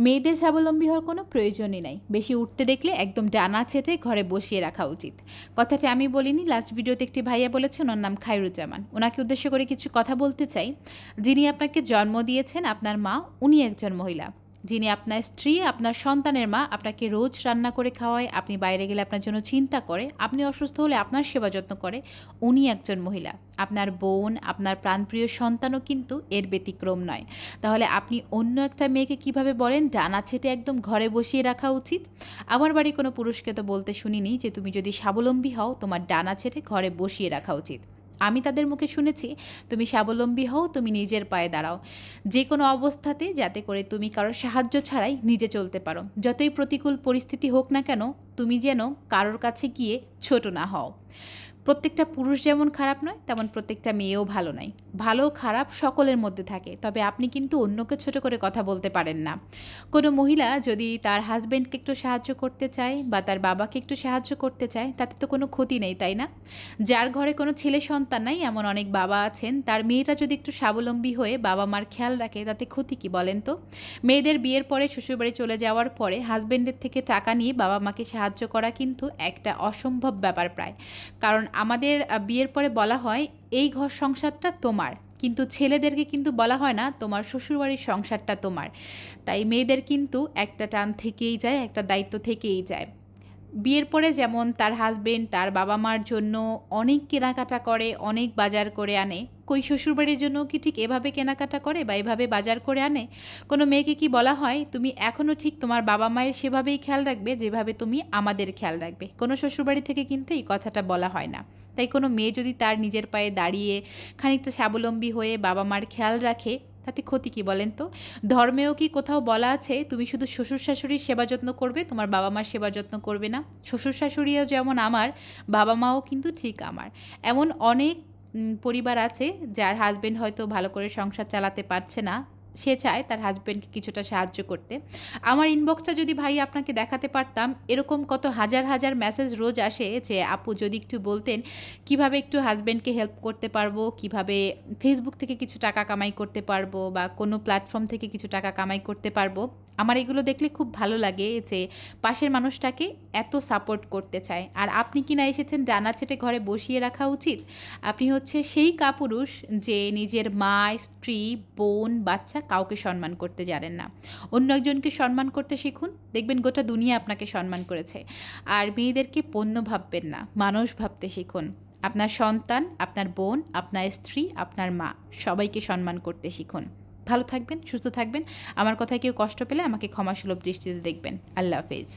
মেয়েদের স্বাবলম্বী হওয়ার কোনো প্রয়োজনই নাই। বেশি উঠতে দেখলে একদম ডানা ছেঁটে ঘরে বসিয়ে রাখা উচিত। কথাটা আমি বলিনি, লাস্ট ভিডিওতে একটি ভাইয়া বলেছেন, ওনার নাম খায়রুজ্জামান। ওনাকে উদ্দেশ্য করে কিছু কথা বলতে চাই। যিনি আপনাকে জন্ম দিয়েছেন, আপনার মা, উনি একজন মহিলা। যিনি আপনার স্ত্রী, আপনার সন্তানের মা, আপনাকে রোজ রান্না করে খাওয়ায়, আপনি বাইরে গেলে আপনার জন্য চিন্তা করে, আপনি অসুস্থ হলে আপনার সেবা যত্ন করে, উনি একজন মহিলা। আপনার বোন, আপনার প্রাণপ্রিয় সন্তানও কিন্তু এর ব্যতিক্রম নয়। তাহলে আপনি অন্য একটা মেয়েকে কিভাবে বলেন ডানা ছেঁটে একদম ঘরে বসিয়ে রাখা উচিত? আমার বাড়ির কোনো পুরুষকে তো বলতে শুনিনি যে তুমি যদি স্বাবলম্বী হও তোমার ডানা ছেঁটে ঘরে বসিয়ে রাখা উচিত। আমি তাদের মুখে শুনেছি তুমি স্বাবলম্বী হও, তুমি নিজের পায়ে দাঁড়াও যে কোনো অবস্থাতে, যাতে করে তুমি কারোর সাহায্য ছাড়াই নিজে চলতে পারো। যতই প্রতিকূল পরিস্থিতি হোক না কেন, তুমি যেন কারোর কাছে গিয়ে ছোট না হও। প্রত্যেকটা পুরুষ যেমন খারাপ নয়, তেমন প্রত্যেকটা মেয়েও ভালো নয়। ভালো খারাপ সকলের মধ্যে থাকে, তবে আপনি কিন্তু অন্যকে ছোট করে কথা বলতে পারেন না। কোনো মহিলা যদি তার হাজব্যান্ডকে একটু সাহায্য করতে চায় বা তার বাবাকে একটু সাহায্য করতে চায়, তাতে তো কোনো ক্ষতি নেই, তাই না? যার ঘরে কোনো ছেলে সন্তান নাই, এমন অনেক বাবা আছেন, তার মেয়েটা যদি একটু স্বাবলম্বী হয়ে বাবা মার খেয়াল রাখে, তাতে ক্ষতি কি বলেন তো? মেয়েদের বিয়ের পরে, শ্বশুরবাড়ি চলে যাওয়ার পরে হাজব্যান্ডের থেকে টাকা নিয়ে বাবা মাকে সাহায্য করা কিন্তু একটা অসম্ভব ব্যাপার প্রায়। কারণ আমাদের বিয়ের পরে বলা হয় এই ঘর সংসারটা তোমার, কিন্তু ছেলেদেরকে কিন্তু বলা হয় না তোমার শ্বশুরবাড়ির সংসারটা তোমার। তাই মেয়েদের কিন্তু একটা টান থেকেই যায়, একটা দায়িত্ব থেকেই যায়। বিয়ের পরে যেমন তার হাজবেন্ড তার বাবা মার জন্য অনেক কেনাকাটা করে, অনেক বাজার করে আনে, কই শ্বশুরবাড়ির জন্য কি ঠিক এভাবে কেনাকাটা করে বা এভাবে বাজার করে আনে? কোনো মেয়েকে কি বলা হয় তুমি এখনও ঠিক তোমার বাবা মায়ের সেভাবেই খেয়াল রাখবে যেভাবে তুমি আমাদের খেয়াল রাখবে? কোনো শ্বশুরবাড়ি থেকে কিন্তু এই কথাটা বলা হয় না। তাই কোনো মেয়ে যদি তার নিজের পায়ে দাঁড়িয়ে খানিকটা স্বাবলম্বী হয়ে বাবা মার খেয়াল রাখে, তাতে ক্ষতি কী বলেন তো? ধর্মেও কি কোথাও বলা আছে তুমি শুধু শ্বশুর শাশুড়ির সেবা যত্ন করবে, তোমার বাবা মার সেবা যত্ন করবে না? শ্বশুর শাশুড়িও যেমন আমার, বাবা মাও কিন্তু ঠিক আমার। এমন অনেক পরিবার আছে যার হাজবেন্ড হয়তো ভালো করে সংসার চালাতে পারছে না, সে চায় তার হাজব্যান্ডকে কিছুটা সাহায্য করতে। আমার ইনবক্সটা যদি ভাই আপনাকে দেখাতে পারতাম, এরকম কত হাজার হাজার মেসেজ রোজ আসে যে আপু যদি একটু বলতেন কিভাবে একটু হাজব্যান্ডকে হেল্প করতে পারবো, কিভাবে ফেসবুক থেকে কিছু টাকা কামাই করতে পারবো বা কোনো প্ল্যাটফর্ম থেকে কিছু টাকা কামাই করতে পারবো। আমার এগুলো দেখলে খুব ভালো লাগে যে পাশের মানুষটাকে এত সাপোর্ট করতে চায়। আর আপনি কিনা এসেছেন ডানা ছেটে ঘরে বসিয়ে রাখা উচিত। আপনি হচ্ছে সেই কাপুরুষ যে নিজের মা, স্ত্রী, বোন, বাচ্চা কাউকে সম্মান করতে জানেন না। অন্য একজনকে সম্মান করতে শিখুন, দেখবেন গোটা দুনিয়া আপনাকে সম্মান করেছে। আর মেয়েদেরকে পণ্য ভাববেন না, মানুষ ভাবতে শিখুন। আপনার সন্তান, আপনার বোন, আপনার স্ত্রী, আপনার মা, সবাইকে সম্মান করতে শিখুন। ভালো থাকবেন, সুস্থ থাকবেন। আমার কথায় কেউ কষ্ট পেলে আমাকে ক্ষমাসুলভ দৃষ্টিতে দেখবেন। আল্লাহ হাফেজ।